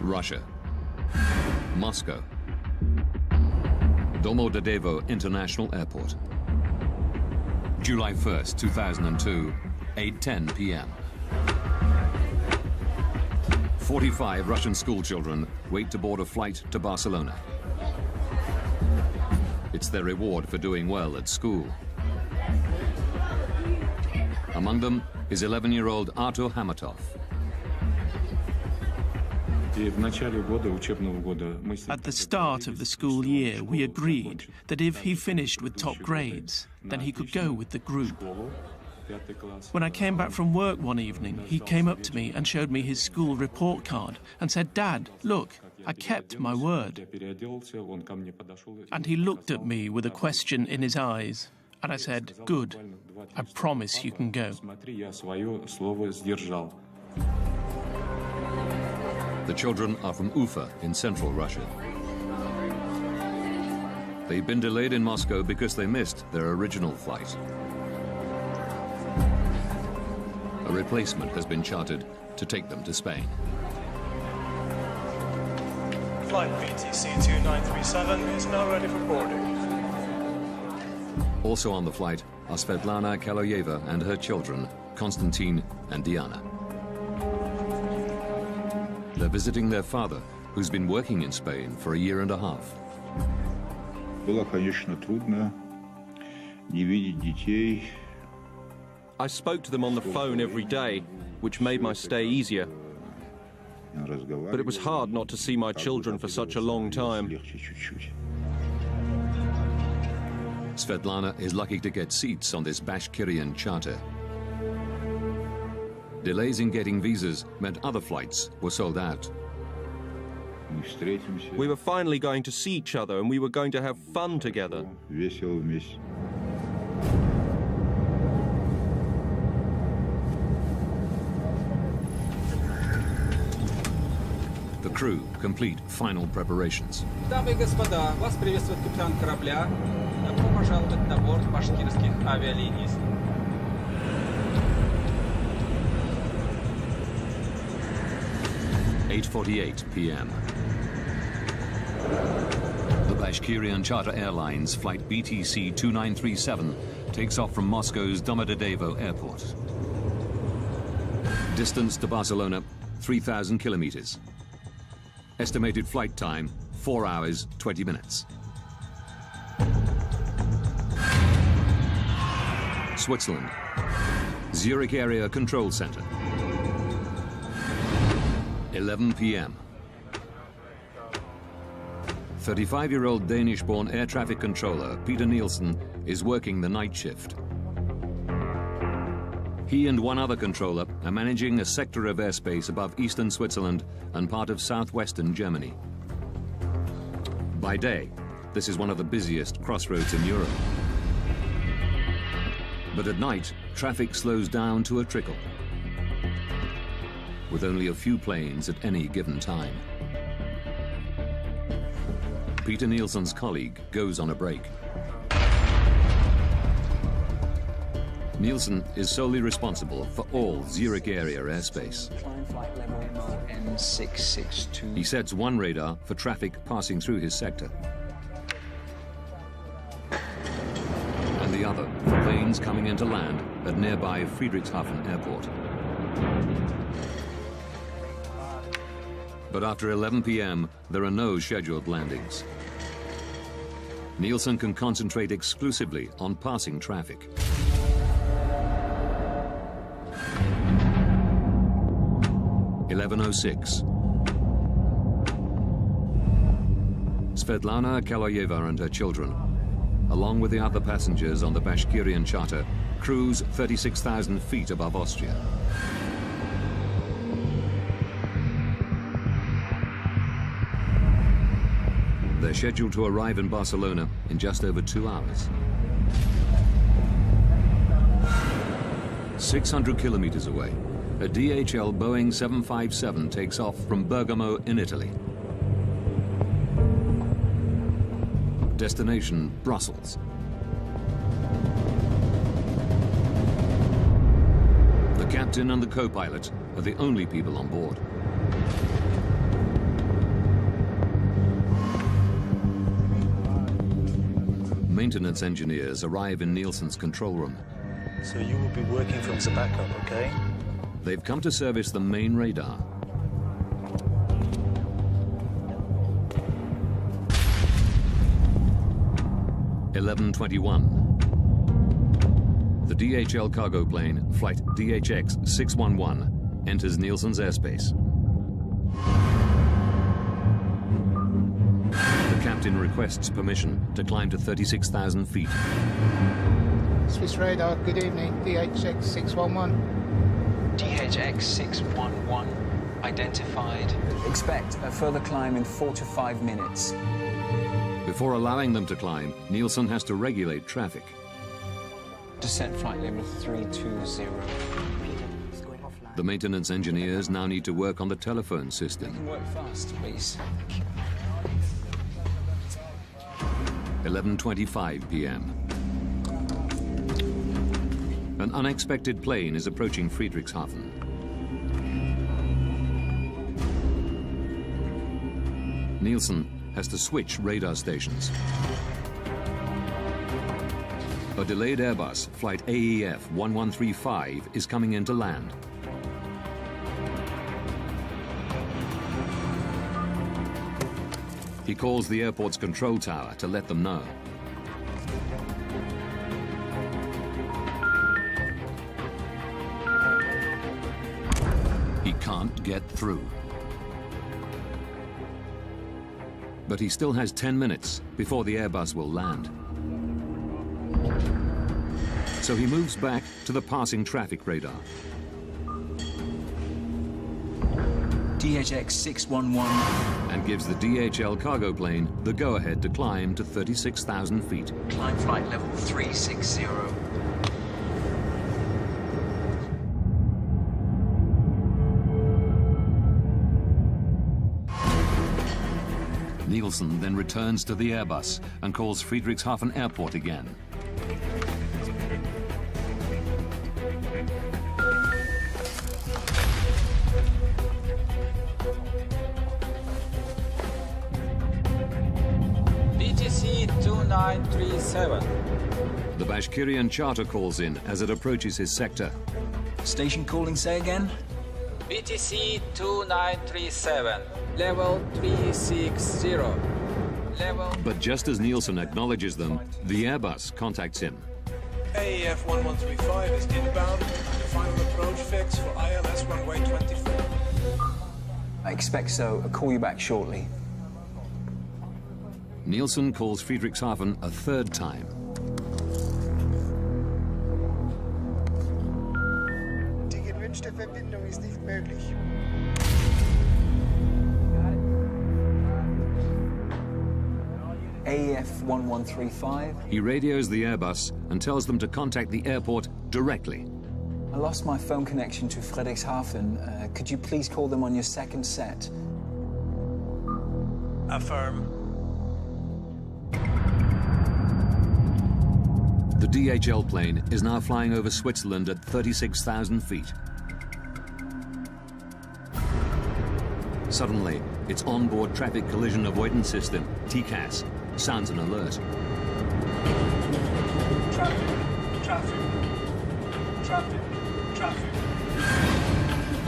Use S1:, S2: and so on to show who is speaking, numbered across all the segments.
S1: Russia. Moscow. Domodedovo International Airport. July 1st, 2002, 8:10 p.m. 45 Russian schoolchildren wait to board a flight to Barcelona. It's their reward for doing well at school. Among them is 11-year-old Artur Hamatov.
S2: At the start of the school year, we agreed that if he finished with top grades, then he could go with the group. When I came back from work one evening, he came up to me and showed me his school report card and said, "Dad, look, I kept my word." And he looked at me with a question in his eyes, and I said, "Good, I promise you can go."
S1: The children are from Ufa in central Russia. They've been delayed in Moscow because they missed their original flight. A replacement has been chartered to take them to Spain.
S3: Flight BTC 2937 is now ready for boarding.
S1: Also on the flight are Svetlana Kaloyeva and her children, Konstantin and Diana. They're visiting their father, who's been working in Spain for a year and a half.
S4: I spoke to them on the phone every day, which made my stay easier. But it was hard not to see my children for such a long time.
S1: Svetlana is lucky to get seats on this Bashkirian charter. Delays in getting visas meant other flights were sold out.
S4: We were finally going to see each other and we were going to have fun together.
S1: The crew complete final preparations.
S5: Дамы и господа, вас приветствует капитан корабля. Добро пожаловать на борт башкирских авиалиний.
S1: 8:48 p.m. The Bashkirian Charter Airlines Flight BTC 2937 takes off from Moscow's Domodedovo Airport. Distance to Barcelona, 3,000 kilometers. Estimated flight time, 4 hours, 20 minutes. Switzerland. Zurich Area Control Center. 11 p.m. 35-year-old Danish-born air traffic controller Peter Nielsen is working the night shift. He and one other controller are managing a sector of airspace above eastern Switzerland and part of southwestern Germany. By day, this is one of the busiest crossroads in Europe. But at night, traffic slows down to a trickle, with only a few planes at any given time. Peter Nielsen's colleague goes on a break. Nielsen is solely responsible for all Zurich area airspace. He sets one radar for traffic passing through his sector, and the other for planes coming into land at nearby Friedrichshafen Airport. But after 11 p.m., there are no scheduled landings. Nielsen can concentrate exclusively on passing traffic. (11:06). Svetlana Kaloyeva and her children, along with the other passengers on the Bashkirian charter, cruise 36,000 feet above Austria. They're scheduled to arrive in Barcelona in just over 2 hours. 600 kilometers away, a DHL Boeing 757 takes off from Bergamo in Italy. Destination, Brussels. The captain and the co-pilot are the only people on board. maintenance engineers arrive in Nielsen's control room.
S3: So you will be working from the backup, okay?
S1: They've come to service the main radar. (11:21). The DHL cargo plane, flight DHX 611, enters Nielsen's airspace. The captain requests permission to climb to 36,000 feet.
S6: Swiss radar, good evening, DHX 611.
S7: DHX 611 identified. Expect a further climb in 4 to 5 minutes.
S1: Before allowing them to climb, Nielsen has to regulate traffic.
S7: Descent flight level 320.
S1: The maintenance engineers now need to work on the telephone system.
S7: Work fast, please.
S1: 11:25 p.m. An unexpected plane is approaching Friedrichshafen. Nielsen has to switch radar stations. A delayed Airbus, flight AEF 1135, is coming in to land. He calls the airport's control tower to let them know. He can't get through. But he still has 10 minutes before the Airbus will land. So he moves back to the passing traffic radar.
S7: DHX 611.
S1: And gives the DHL cargo plane the go-ahead to climb to 36,000 feet.
S7: Climb flight level 360.
S1: Nielsen then returns to the Airbus and calls Friedrichshafen Airport again.
S5: BTC 2937.
S1: The Bashkirian charter calls in as it approaches his sector.
S7: Station calling, say again?
S5: BTC 2937. Level 360. Level...
S1: But just as Nielsen acknowledges them, the Airbus contacts him.
S3: AEF 1135 is inbound. Final approach fix for ILS runway 24.
S7: I expect so. I'll call you back shortly.
S1: Nielsen calls Friedrichshafen a third time.
S6: Die gewünschte Verbindung ist nicht möglich.
S7: AEF 1135.
S1: He radios the Airbus and tells them to contact the airport directly.
S7: I lost my phone connection to Friedrichshafen. Could you please call them on your second set?
S3: Affirm.
S1: The DHL plane is now flying over Switzerland at 36,000 feet. Suddenly, its onboard Traffic Collision Avoidance System, TCAS, sounds an alert.
S3: Traffic.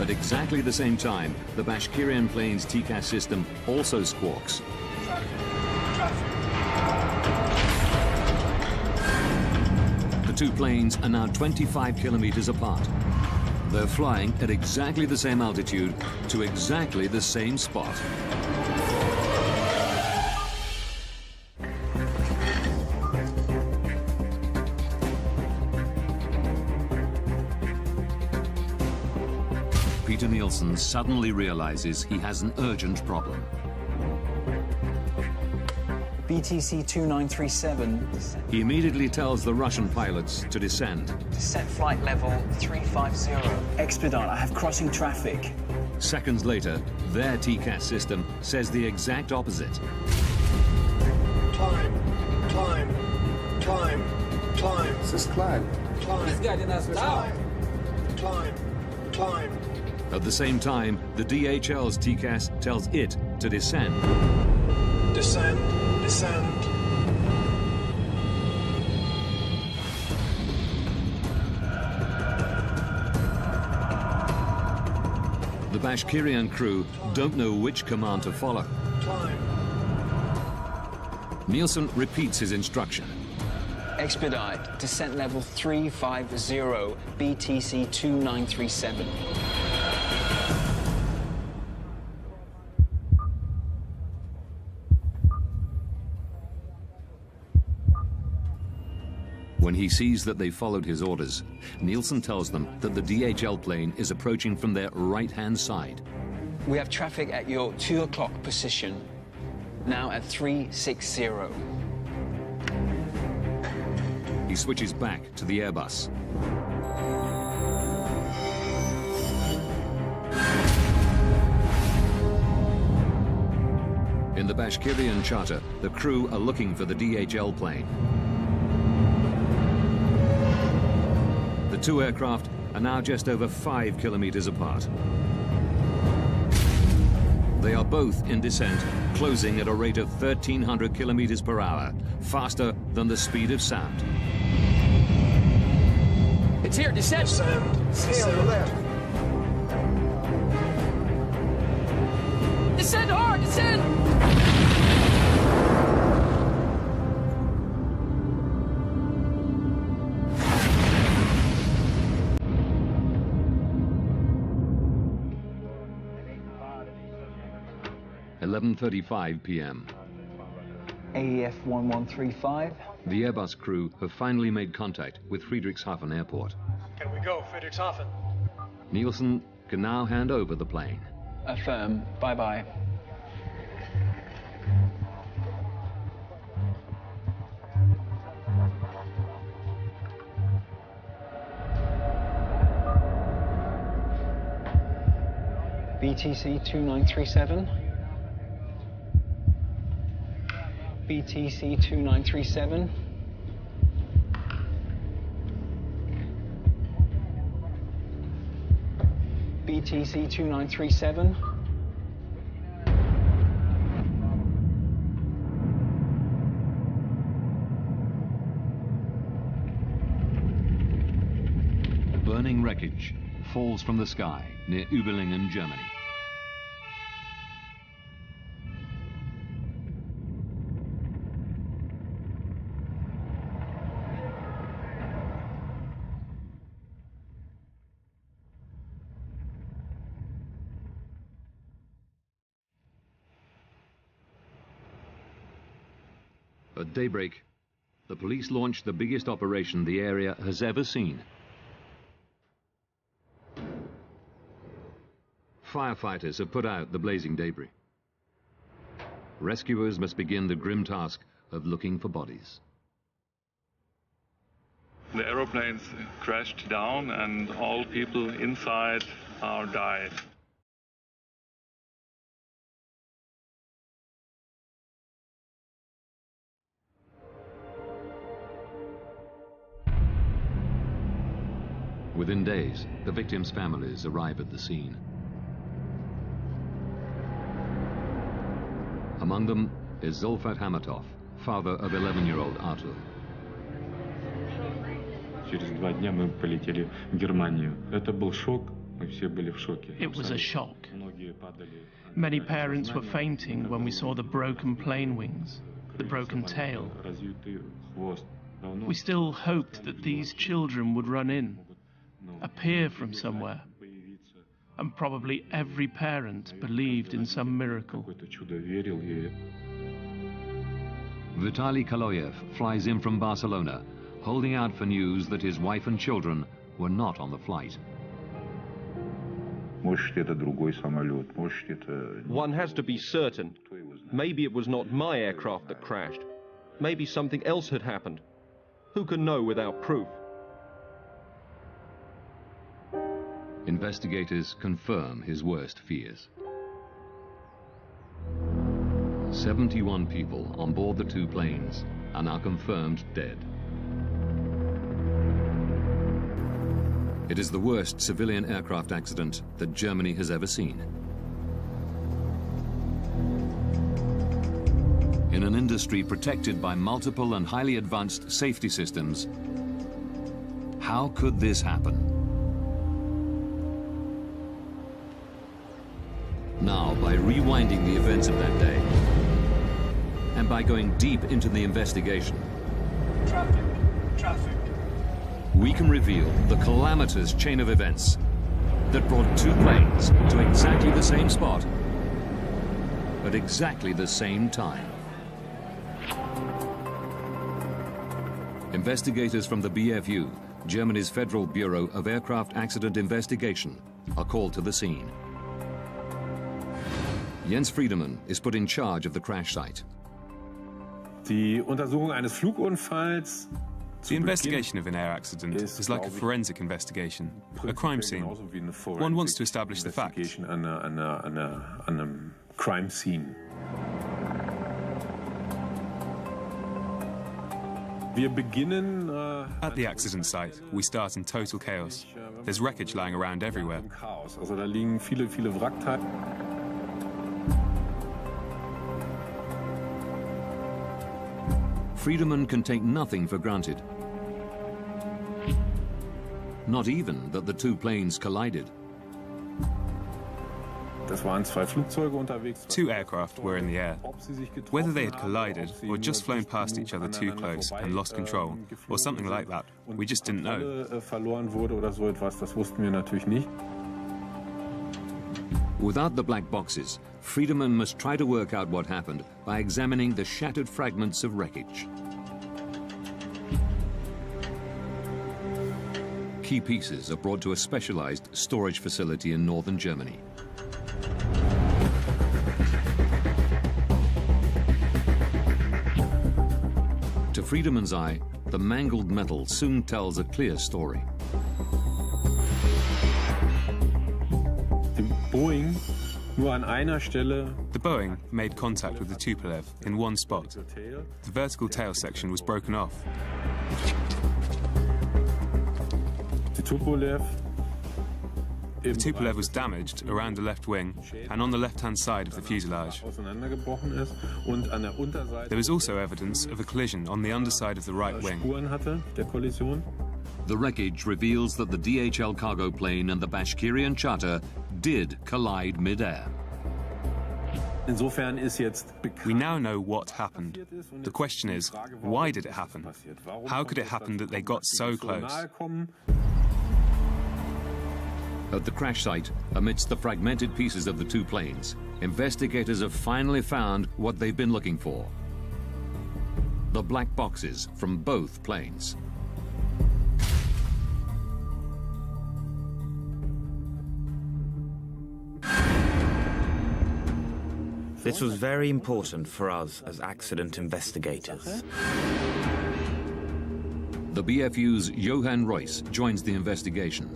S1: At exactly the same time, the Bashkirian plane's TCAS system also squawks. The two planes are now 25 kilometers apart. They're flying at exactly the same altitude to exactly the same spot. Peter Nielsen suddenly realizes he has an urgent problem.
S7: BTC 2937.
S1: He immediately tells the Russian pilots to descend.
S7: Descent flight level 350. Expedite, I have crossing traffic.
S1: Seconds later, their TCAS system says the exact opposite.
S3: Climb.
S6: Es ist klein.
S3: Climb.
S1: At the same time, the DHL's TCAS tells it to descend.
S3: Descend.
S1: The Bashkirian crew don't know which command to follow.
S3: Climb.
S1: Nielsen repeats his instruction.
S7: Expedite, descent level 350, BTC 2937.
S1: When he sees that they followed his orders, Nielsen tells them that the DHL plane is approaching from their right-hand side.
S7: We have traffic at your 2 o'clock position, now at 360.
S1: He switches back to the Airbus. In the Bashkirian charter, the crew are looking for the DHL plane. The two aircraft are now just over 5 kilometers apart. They are both in descent, closing at a rate of 1,300 kilometers per hour, faster than the speed of sound.
S7: It's here, descent!
S6: Stay on the left.
S7: Descend hard, descend!
S1: 11:35 p.m.
S7: AEF 1135.
S1: The Airbus crew have finally made contact with Friedrichshafen Airport.
S3: Can we go, Friedrichshafen?
S1: Nielsen can now hand over the plane.
S7: Affirm, bye-bye. BTC 2937. BTC 2937. BTC 2937.
S1: Burning wreckage falls from the sky near Überlingen, Germany. At daybreak, the police launched the biggest operation the area has ever seen. Firefighters have put out the blazing debris. Rescuers must begin the grim task of looking for bodies.
S8: The aeroplanes crashed down and all people inside are died.
S1: Within days, the victims' families arrive at the scene. Among them is Zulfat Hamatov, father of 11-year-old Artur.
S9: Через 2 дня мы полетели в Германию. Это был шок, мы все были в шоке.
S2: It was a shock. Many parents were fainting when we saw the broken plane wings, the broken tail. We still hoped that these children would run in, appear from somewhere, and probably every parent believed in some miracle.
S1: Vitaly Kaloyev flies in from Barcelona, holding out for news that his wife and children were not on the flight.
S4: One has to be certain. Maybe it was not my aircraft that crashed. Maybe something else had happened. Who can know without proof?
S1: Investigators confirm his worst fears. 71 people on board the two planes are now confirmed dead. It is the worst civilian aircraft accident that Germany has ever seen. In an industry protected by multiple and highly advanced safety systems, how could this happen? Now, by rewinding the events of that day, and by going deep into the investigation,
S3: Traffic.
S1: we can reveal the calamitous chain of events that brought two planes to exactly the same spot at exactly the same time. Investigators from the BFU, Germany's Federal Bureau of Aircraft Accident Investigation, are called to the scene. Jens Friedemann is put in charge of the crash site.
S10: Die Untersuchung eines Flugunfalls.
S11: The investigation of an air accident is like a forensic investigation, a crime scene. One wants to establish the facts.
S10: An crime scene.
S11: At the accident site, we start in total chaos. There's wreckage lying around everywhere.
S10: Also da liegen viele Wrackteile.
S1: Friedemann can take nothing for granted. Not even that the two planes collided.
S11: Two aircraft were in the air. Whether they had collided or just flown past each other too close and lost control, or something like that, we just didn't know.
S1: Without the black boxes, Friedemann must try to work out what happened by examining the shattered fragments of wreckage. Key pieces are brought to a specialized storage facility in northern Germany. To Friedemann's eye, the mangled metal soon tells a clear story.
S10: The
S11: Boeing made contact with the Tupolev in one spot. The vertical tail section was broken off.
S10: The
S11: Tupolev was damaged around the left wing and on the left-hand side of the fuselage. There was also evidence of a collision on the underside of the right wing.
S1: The wreckage reveals that the DHL cargo plane and the Bashkirian charter did collide mid-air.
S11: We now know what happened. The question is, why did it happen? How could it happen that they got so close?
S1: At the crash site, amidst the fragmented pieces of the two planes, investigators have finally found what they've been looking for: the black boxes from both planes.
S12: This was very important for us as accident investigators.
S1: The BFU's Johann Reuss joins the investigation.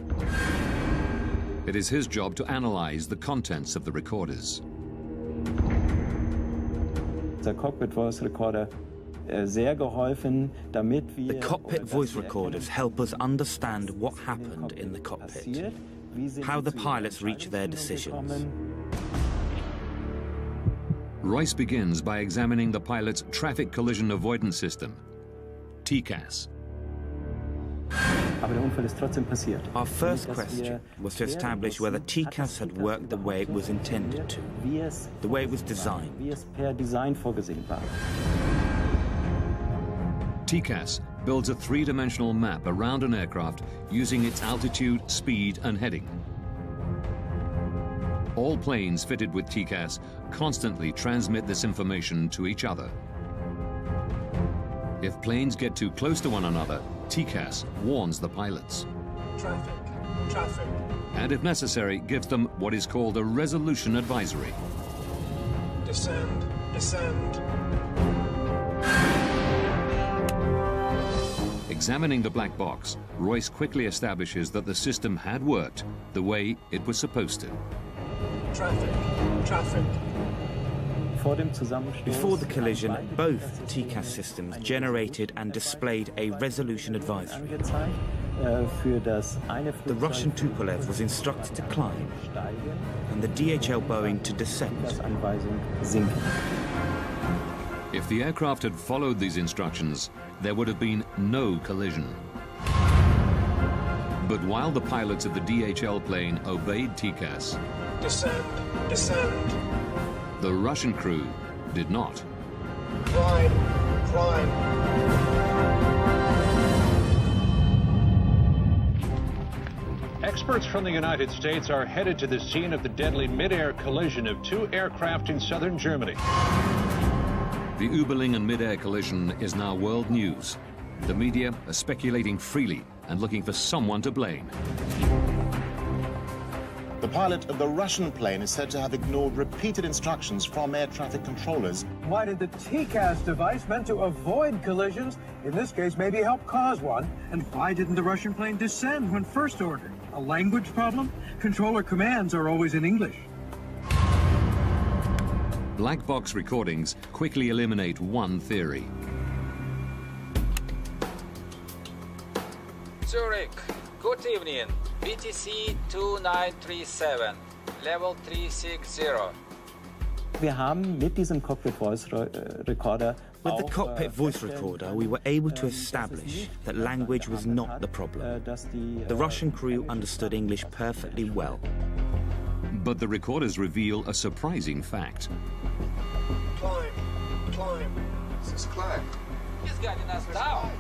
S1: It is his job to analyze the contents of the recorders.
S12: The cockpit voice recorders help us understand what happened in the cockpit, how the pilots reach their decisions.
S1: Reuss begins by examining the pilot's Traffic Collision Avoidance System, TCAS.
S12: Our first question was to establish whether TCAS had worked the way it was intended to, the way it was designed.
S1: TCAS builds a three-dimensional map around an aircraft using its altitude, speed, and heading. All planes fitted with TCAS constantly transmit this information to each other. If planes get too close to one another, TCAS warns the pilots.
S3: Traffic.
S1: And if necessary, gives them what is called a resolution advisory.
S3: Descend.
S1: Examining the black box, Reuss quickly establishes that the system had worked the way it was supposed to.
S3: Traffic.
S12: Before the collision, both TCAS systems generated and displayed a resolution advisory. The Russian Tupolev was instructed to climb, and the DHL Boeing to descend.
S1: If the aircraft had followed these instructions, there would have been no collision. But while the pilots of the DHL plane obeyed TCAS,
S3: descend, descend.
S1: The Russian crew did not.
S6: Climb, climb.
S13: Experts from the United States are headed to the scene of the deadly mid-air collision of two aircraft in southern Germany.
S1: The Überlingen mid-air collision is now world news. The media are speculating freely and looking for someone to blame.
S14: The pilot of the Russian plane is said to have ignored repeated instructions from air traffic controllers.
S15: Why did the TCAS device meant to avoid collisions, in this case maybe help cause one? And why didn't the Russian plane descend when first ordered? A language problem? Controller commands are always in English.
S1: Black box recordings quickly eliminate one theory.
S5: Zurich, good evening. BTC 2937, level 360.
S16: Wir haben mit diesem Cockpit Voice Recorder
S12: With the cockpit voice recorder, we were able to establish that language was not the problem. The Russian crew understood English perfectly well.
S1: But the recorders reveal a surprising fact.
S6: Climb, climb.
S3: This is climb.
S5: He's guiding us down.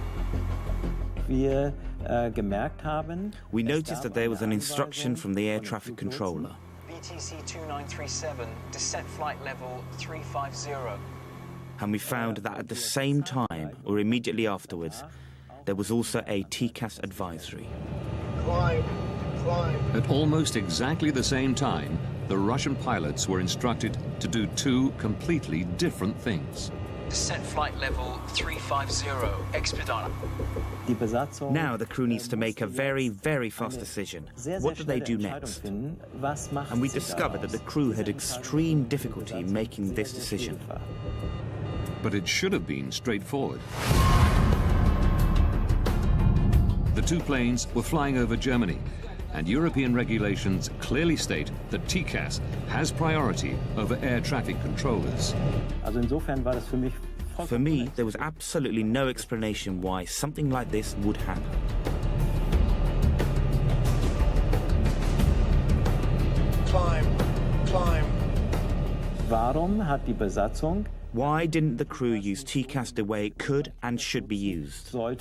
S12: We noticed that there was an instruction from the air traffic controller.
S7: BTC 2937, descent flight level 350.
S12: And we found that at the same time, or immediately afterwards, there was also a TCAS advisory.
S6: Climb, climb.
S1: At almost exactly the same time, the Russian pilots were instructed to do two completely different things.
S7: Descent flight level 350, expedite.
S12: Now the crew needs to make a very, very fast decision. What do they do next? And we discovered that the crew had extreme difficulty making this decision.
S1: But it should have been straightforward. The two planes were flying over Germany, and European regulations clearly state that TCAS has priority over air traffic controllers.
S12: For me, there was absolutely no explanation why something like this would happen.
S6: Climb, climb.
S12: Why didn't the crew use TCAS the way it could and should be used?
S1: By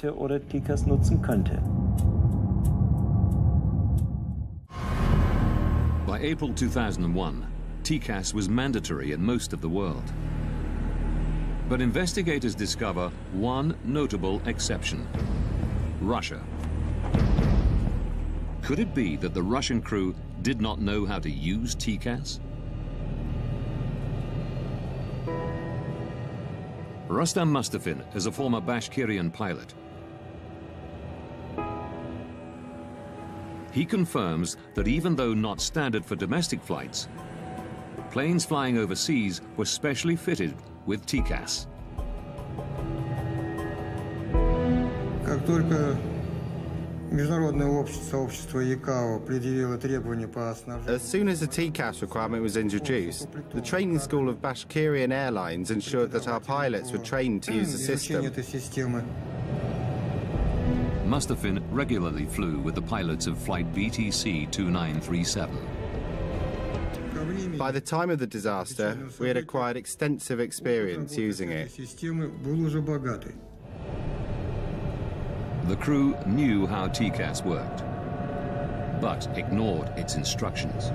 S1: April 2001, TCAS was mandatory in most of the world. But investigators discover one notable exception: Russia. Could it be that the Russian crew did not know how to use TCAS? Rustam Mustafin is a former Bashkirian pilot. He confirms that even though not standard for domestic flights, planes flying overseas were specially fitted with TCAS.
S17: As soon as the TCAS requirement was introduced, the training school of Bashkirian Airlines ensured that our pilots were trained to use the system.
S1: Mustafin regularly flew with the pilots of flight BTC 2937.
S17: By the time of the disaster, we had acquired extensive experience using it.
S1: The crew knew how TCAS worked, but ignored its instructions.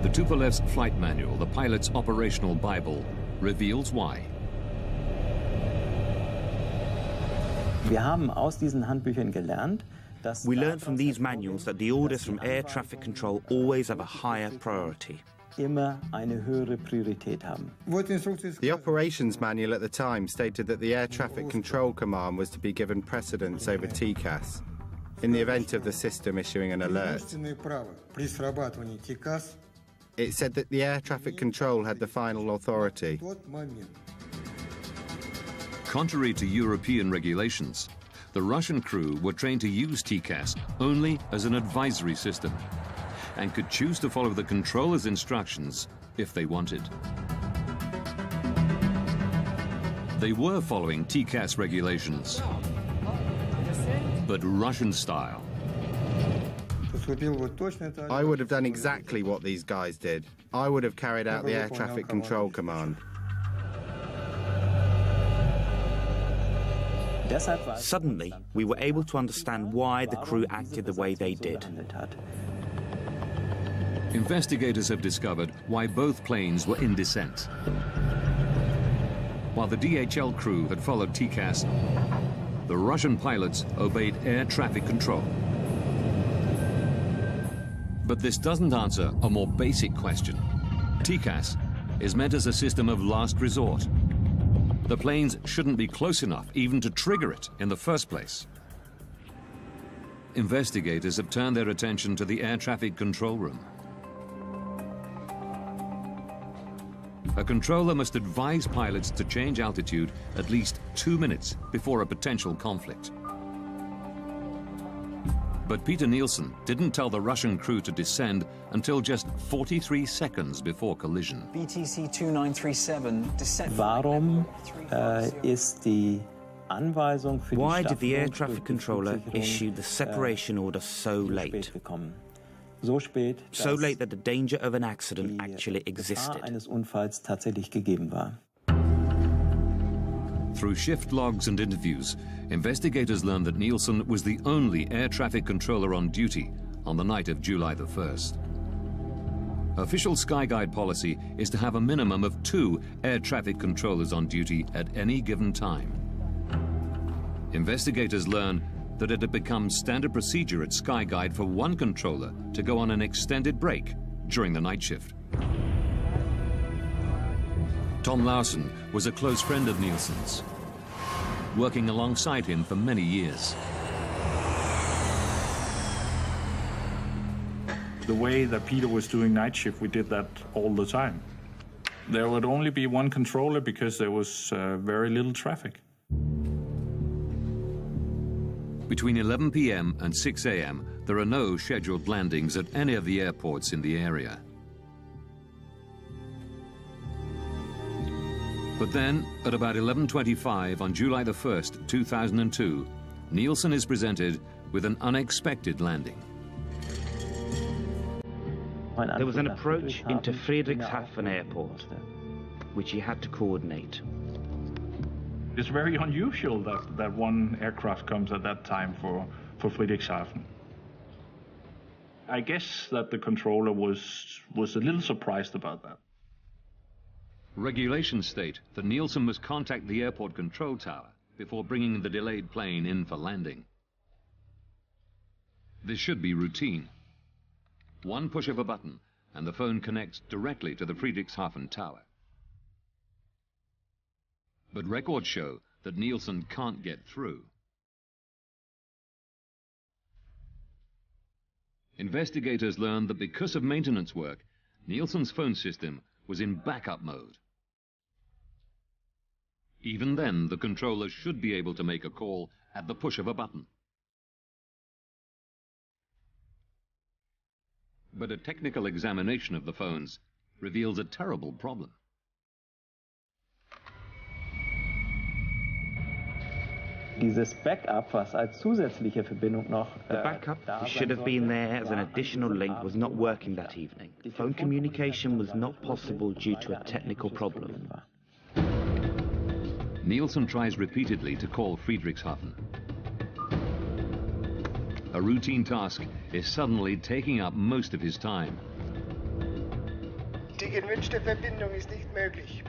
S1: The Tupolev's flight manual, the pilot's operational Bible, reveals why.
S12: We learned from these manuals that the orders from air traffic control always have a higher priority.
S17: The operations manual at the time stated that the air traffic control command was to be given precedence over TCAS in the event of the system issuing an alert. It said that the air traffic control had the final authority.
S1: Contrary to European regulations, the Russian crew were trained to use TCAS only as an advisory system and could choose to follow the controller's instructions if they wanted. They were following TCAS regulations, but Russian style.
S17: I would have done exactly what these guys did. I would have carried out the air traffic control command.
S12: Suddenly, we were able to understand why the crew acted the way they did.
S1: Investigators have discovered why both planes were in descent. While the DHL crew had followed TCAS, the Russian pilots obeyed air traffic control. But this doesn't answer a more basic question. TCAS is meant as a system of last resort. The planes shouldn't be close enough even to trigger it in the first place. Investigators have turned their attention to the air traffic control room. A controller must advise pilots to change altitude at least 2 minutes before a potential conflict. But Peter Nielsen didn't tell the Russian crew to descend until just 43 seconds before collision.
S7: BTC 2937 descent.
S12: Why did the air traffic controller issue the separation order so late? So late that the danger of an accident actually existed.
S1: Through shift logs and interviews, investigators learned that Nielsen was the only air traffic controller on duty on the night of July the 1st. Official Skyguide policy is to have a minimum of 2 air traffic controllers on duty at any given time. Investigators learn that it had become standard procedure at Skyguide for one controller to go on an extended break during the night shift. Tom Larsen was a close friend of Nielsen's, working alongside him for many years.
S18: The way that Peter was doing night shift, we did that all the time. There would only be one controller because there was very little traffic.
S1: Between 11 p.m. and 6 a.m., there are no scheduled landings at any of the airports in the area. But then, at about 11:25 on July the 1st, 2002, Nielsen is presented with an unexpected landing.
S12: There was an approach into Friedrichshafen Airport, which he had to coordinate.
S18: It's very unusual that one aircraft comes at that time for Friedrichshafen. I guess that the controller was a little surprised about that.
S1: Regulations state that Nielsen must contact the airport control tower before bringing the delayed plane in for landing. This should be routine. One push of a button and the phone connects directly to the Friedrichshafen tower. But records show that Nielsen can't get through. Investigators learned that because of maintenance work, Nielsen's phone system was in backup mode. Even then, the controller should be able to make a call at the push of a button. But a technical examination of the phones reveals a terrible problem.
S16: Dieses Backup, was als zusätzliche Verbindung noch...
S12: The backup, which should have been there as an additional link, was not working that evening. Phone communication was not possible due to a technical problem.
S1: Nielsen tries repeatedly to call Friedrichshafen. A routine task is suddenly taking up most of his time.
S6: Die gewünschte Verbindung ist nicht möglich.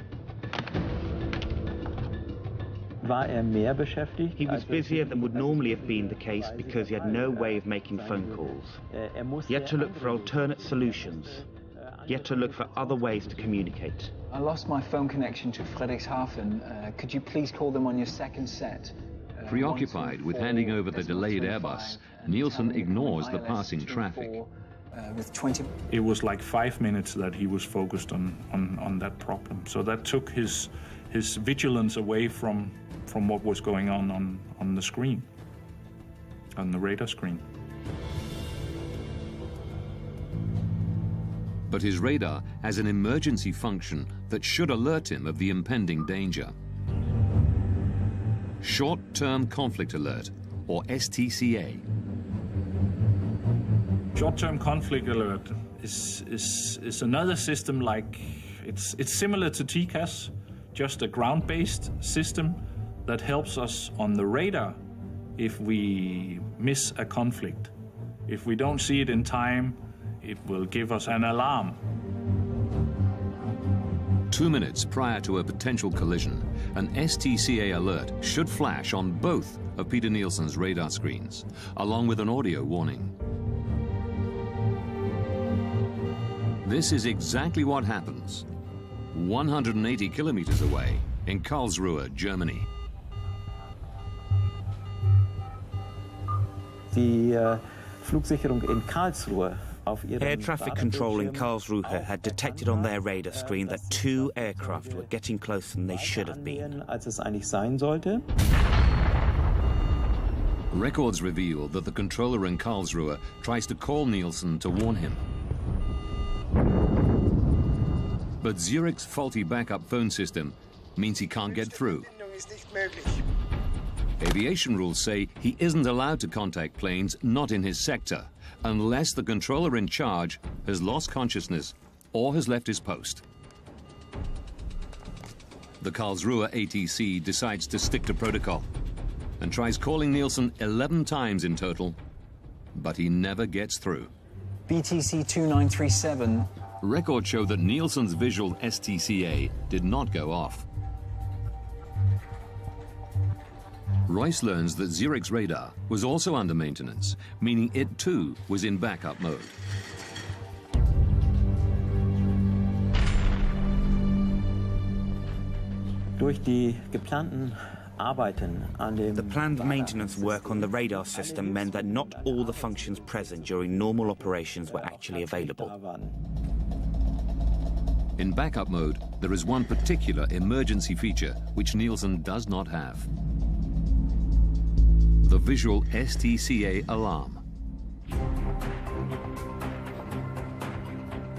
S12: He was busier than would normally have been the case because he had no way of making phone calls. He had to look for alternate solutions. He had to look for other ways to communicate.
S7: I lost my phone connection to Friedrichshafen. Could you please call them on your second set?
S1: Preoccupied with handing over the delayed Airbus, Nielsen ignores the passing traffic.
S18: It was like 5 minutes that he was focused on that problem. So that took his vigilance away from what was going on the screen, on the radar screen.
S1: But his radar has an emergency function that should alert him of the impending danger. Short-term conflict alert, or STCA.
S18: Short-term conflict alert is another system like, it's similar to TCAS, just a ground-based system that helps us on the radar if we miss a conflict. If we don't see it in time, it will give us an alarm.
S1: 2 minutes prior to a potential collision, an STCA alert should flash on both of Peter Nielsen's radar screens, along with an audio warning. This is exactly what happens 180 kilometers away in Karlsruhe, Germany.
S16: Die Flugsicherung in Karlsruhe.
S12: Air traffic control in Karlsruhe had detected on their radar screen that 2 aircraft were getting closer than they should have been.
S16: Als es eigentlich sein sollte.
S1: Records reveal that the controller in Karlsruhe tries to call Nielsen to warn him. But Zurich's faulty backup phone system means he can't get through. Aviation rules say he isn't allowed to contact planes not in his sector unless the controller in charge has lost consciousness or has left his post. The Karlsruhe ATC decides to stick to protocol and tries calling Nielsen 11 times in total, but he never gets through.
S7: BTC 2937.
S1: Records show that Nielsen's visual STCA did not go off. Royce learns that Zurich's radar was also under maintenance, meaning it too was in backup mode.
S16: Durch die geplanten Arbeiten an dem
S12: The planned maintenance work on the radar system meant that not all the functions present during normal operations were actually available.
S1: In backup mode, there is one particular emergency feature which Nielsen does not have. The visual STCA alarm.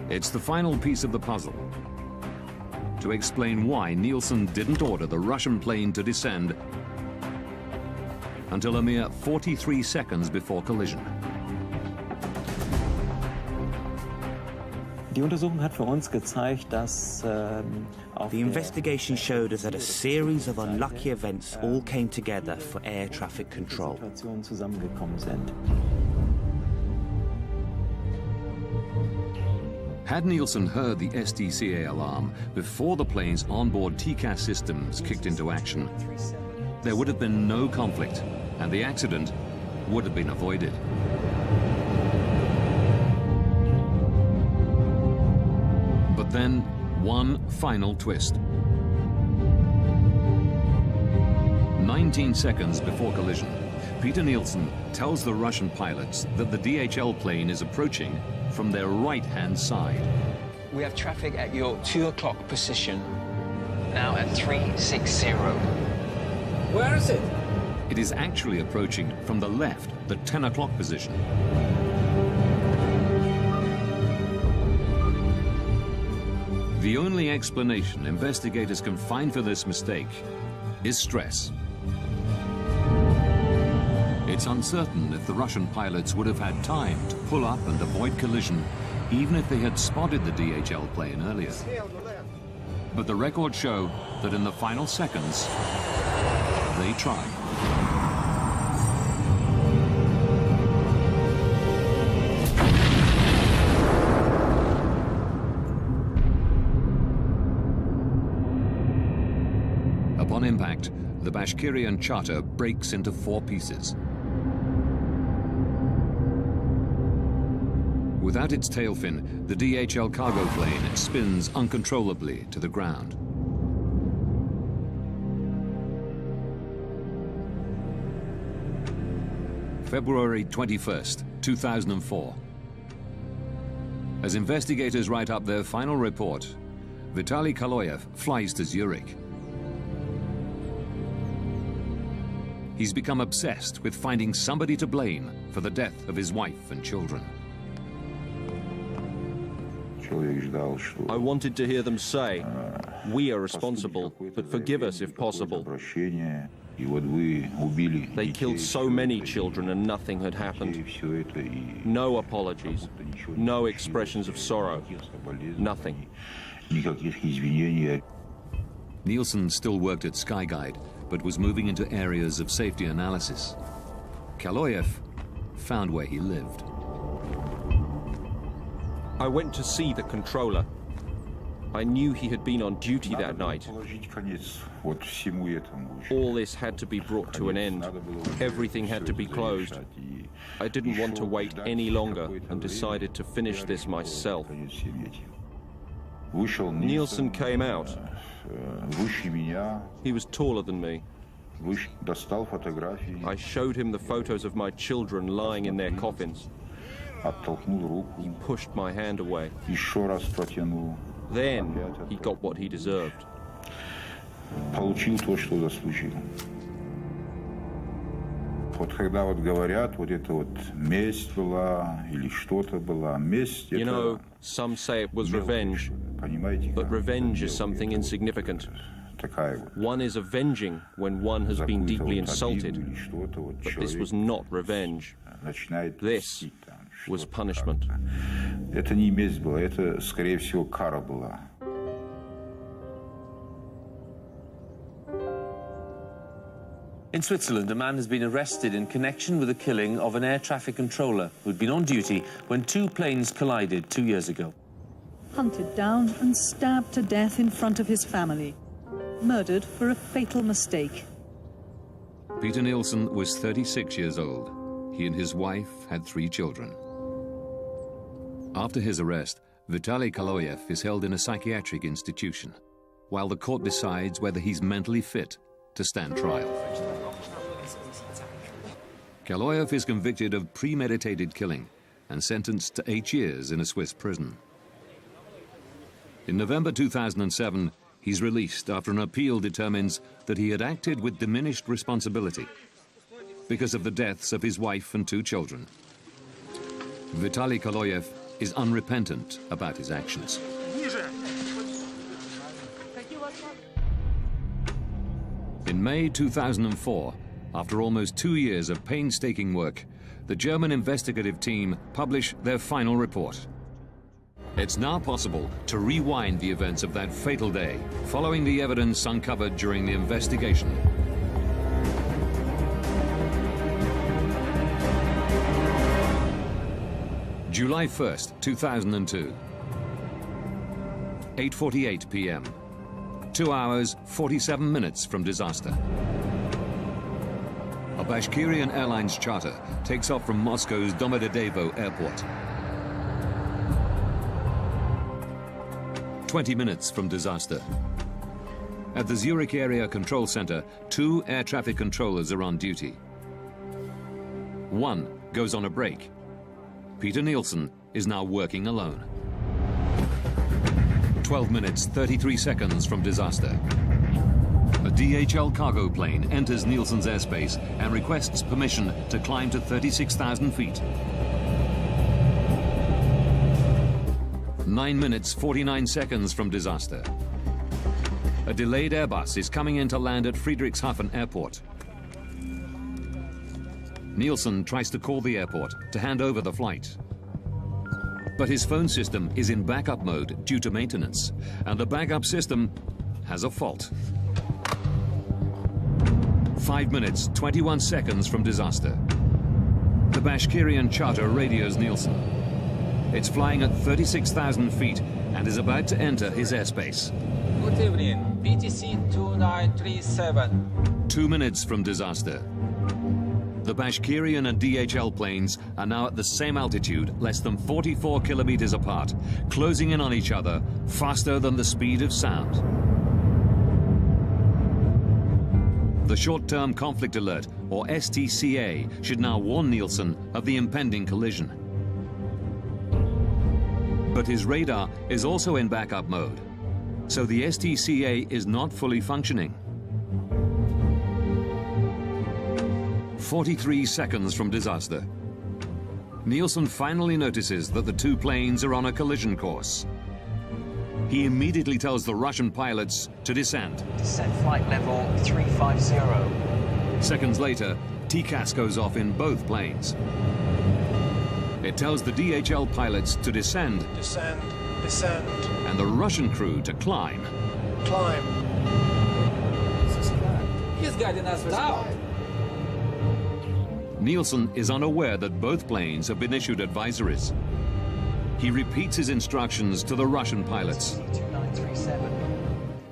S1: It's the final piece of the puzzle to explain why Nielsen didn't order the Russian plane to descend until a mere 43 seconds before collision.
S16: Die Untersuchung hat für uns gezeigt, dass
S12: the investigation showed us that a series of unlucky events all came together for air traffic control.
S16: zusammengekommen sind.
S1: Had Nielsen heard the STCA alarm before the plane's onboard TCAS systems kicked into action, there would have been no conflict and the accident would have been avoided. But then, one final twist. 19 seconds before collision, Peter Nielsen tells the Russian pilots that the DHL plane is approaching from their right-hand side.
S7: We have traffic at your 2 o'clock position, now at 360.
S3: Where is it?
S1: It is actually approaching from the left, the 10 o'clock position. The only explanation investigators can find for this mistake is stress. It's uncertain if the Russian pilots would have had time to pull up and avoid collision, even if they had spotted the DHL plane earlier. But the records show that in the final seconds, they tried. Upon impact, the Bashkirian charter breaks into 4 pieces. Without its tail fin, the DHL cargo plane spins uncontrollably to the ground. February 21st, 2004. As investigators write up their final report, Vitaly Kaloyev flies to Zurich. He's become obsessed with finding somebody to blame for the death of his wife and children.
S4: I wanted to hear them say, we are responsible, but forgive us if possible. They killed so many children and nothing had happened. No apologies, no expressions of sorrow, nothing.
S1: Nielsen still worked at Skyguide, but was moving into areas of safety analysis. Kaloyev found where he lived.
S4: I went to see the controller. I knew he had been on duty that night. All this had to be brought to an end. Everything had to be closed. I didn't want to wait any longer and decided to finish this myself. Nielsen came out. He was taller than me. I showed him the photos of my children lying in their coffins. He pushed my hand away. Then he got what he deserved. You know, some say it was revenge, but revenge is something insignificant. One is avenging when one has been deeply insulted, but this was not revenge. This was punishment.
S19: Это не месть была, это, скорее всего, кара была.
S20: In Switzerland, a man has been arrested in connection with the killing of an air traffic controller who'd been on duty when two planes collided 2 years ago.
S21: Hunted down and stabbed to death in front of his family. Murdered for a fatal mistake.
S1: Peter Nielsen was 36 years old. He and his wife had 3 children. After his arrest, Vitaly Kaloyev is held in a psychiatric institution, while the court decides whether he's mentally fit to stand trial. Kaloyev is convicted of premeditated killing and sentenced to 8 years in a Swiss prison. In November 2007, he's released after an appeal determines that he had acted with diminished responsibility because of the deaths of his wife and 2 children. Vitaly Kaloyev is unrepentant about his actions. In May 2004, after almost 2 years of painstaking work, the German investigative team publish their final report. It's now possible to rewind the events of that fatal day, following the evidence uncovered during the investigation. July 1st, 2002. 8:48 p.m. 2 hours, 47 minutes from disaster. A Bashkirian Airlines charter takes off from Moscow's Domodedovo airport. 20 minutes from disaster. At the Zurich Area Control Center, 2 air traffic controllers are on duty. One goes on a break. Peter Nielsen is now working alone. 12 minutes, 33 seconds from disaster. A DHL cargo plane enters Nielsen's airspace and requests permission to climb to 36,000 feet. 9 minutes, 49 seconds from disaster. A delayed Airbus is coming in to land at Friedrichshafen Airport. Nielsen tries to call the airport to hand over the flight. But his phone system is in backup mode due to maintenance, and the backup system has a fault. 5 minutes, 21 seconds from disaster. The Bashkirian charter radios Nielsen. It's flying at 36,000 feet and is about to enter his airspace.
S5: Good evening, BTC 2937.
S1: 2 minutes from disaster. The Bashkirian and DHL planes are now at the same altitude, less than 44 kilometers apart, closing in on each other faster than the speed of sound. The Short-Term Conflict Alert, or STCA, should now warn Nielsen of the impending collision. But his radar is also in backup mode, so the STCA is not fully functioning. 43 seconds from disaster. Nielsen finally notices that the 2 planes are on a collision course. He immediately tells the Russian pilots to descend.
S7: Descent flight level 350.
S1: Seconds later, TCAS goes off in both planes. It tells the DHL pilots to descend.
S3: Descend, descend.
S1: And the Russian crew to climb.
S3: Climb.
S5: He's guiding us down.
S1: Nielsen is unaware that both planes have been issued advisories. He repeats his instructions to the Russian pilots.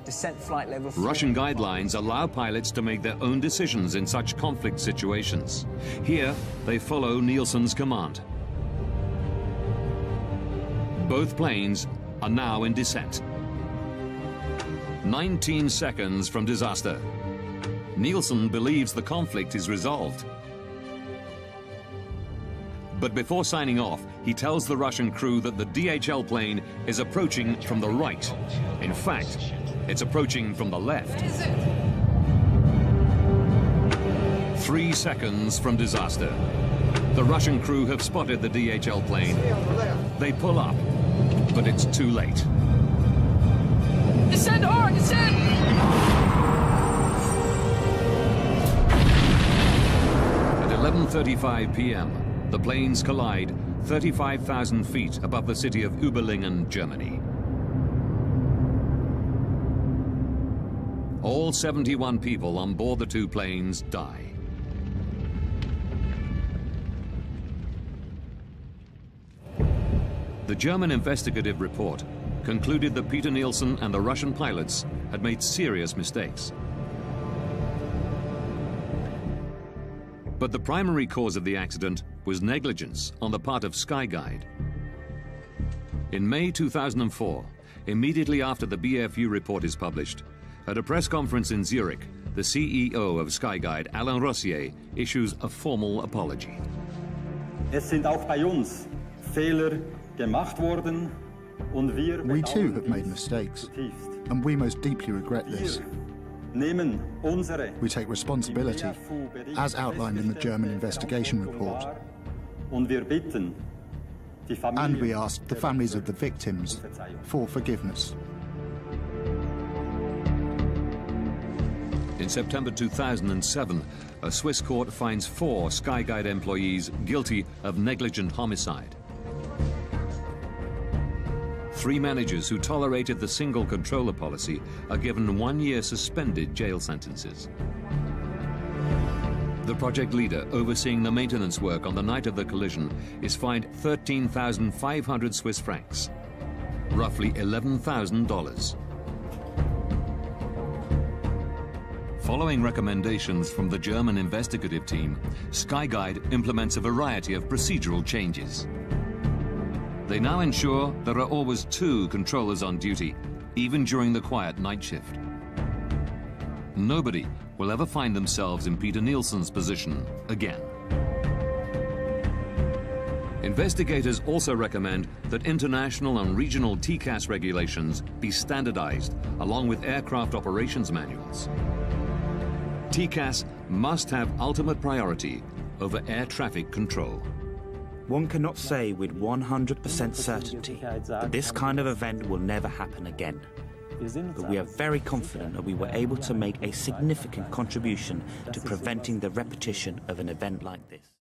S7: Descent flight level 3.
S1: Russian guidelines allow pilots to make their own decisions in such conflict situations. Here, they follow Nielsen's command. Both planes are now in descent. 19 seconds from disaster. Nielsen believes the conflict is resolved. But before signing off, he tells the Russian crew that the DHL plane is approaching from the right. In fact, it's approaching from the left. 3 seconds from disaster. The Russian crew have spotted the DHL plane. They pull up, but it's too late.
S5: Descend hard, descend!
S1: At 11:35 p.m., the planes collide 35,000 feet above the city of Überlingen, Germany. All 71 people on board the two planes die. The German investigative report concluded that Peter Nielsen and the Russian pilots had made serious mistakes. But the primary cause of the accident was negligence on the part of Skyguide. In May 2004, immediately after the BFU report is published, at a press conference in Zurich, the CEO of Skyguide, Alain Rossier, issues a formal apology.
S8: Es sind auch bei uns Fehler gemacht worden und wir
S22: We too have made mistakes, and we most deeply regret this. We take responsibility, as outlined in the German investigation report. And we ask the families of the victims for forgiveness.
S1: In September 2007, a Swiss court finds 4 Skyguide employees guilty of negligent homicide. 3 managers who tolerated the single controller policy are given 1-year suspended jail sentences. The project leader overseeing the maintenance work on the night of the collision is fined 13,500 Swiss francs, roughly $11,000. Following recommendations from the German investigative team, Skyguide implements a variety of procedural changes. They now ensure there are always 2 controllers on duty, even during the quiet night shift. Nobody will ever find themselves in Peter Nielsen's position again. Investigators also recommend that international and regional TCAS regulations be standardized, along with aircraft operations manuals. TCAS must have ultimate priority over air traffic control.
S12: One cannot say with 100% certainty that this kind of event will never happen again. But we are very confident that we were able to make a significant contribution to preventing the repetition of an event like this.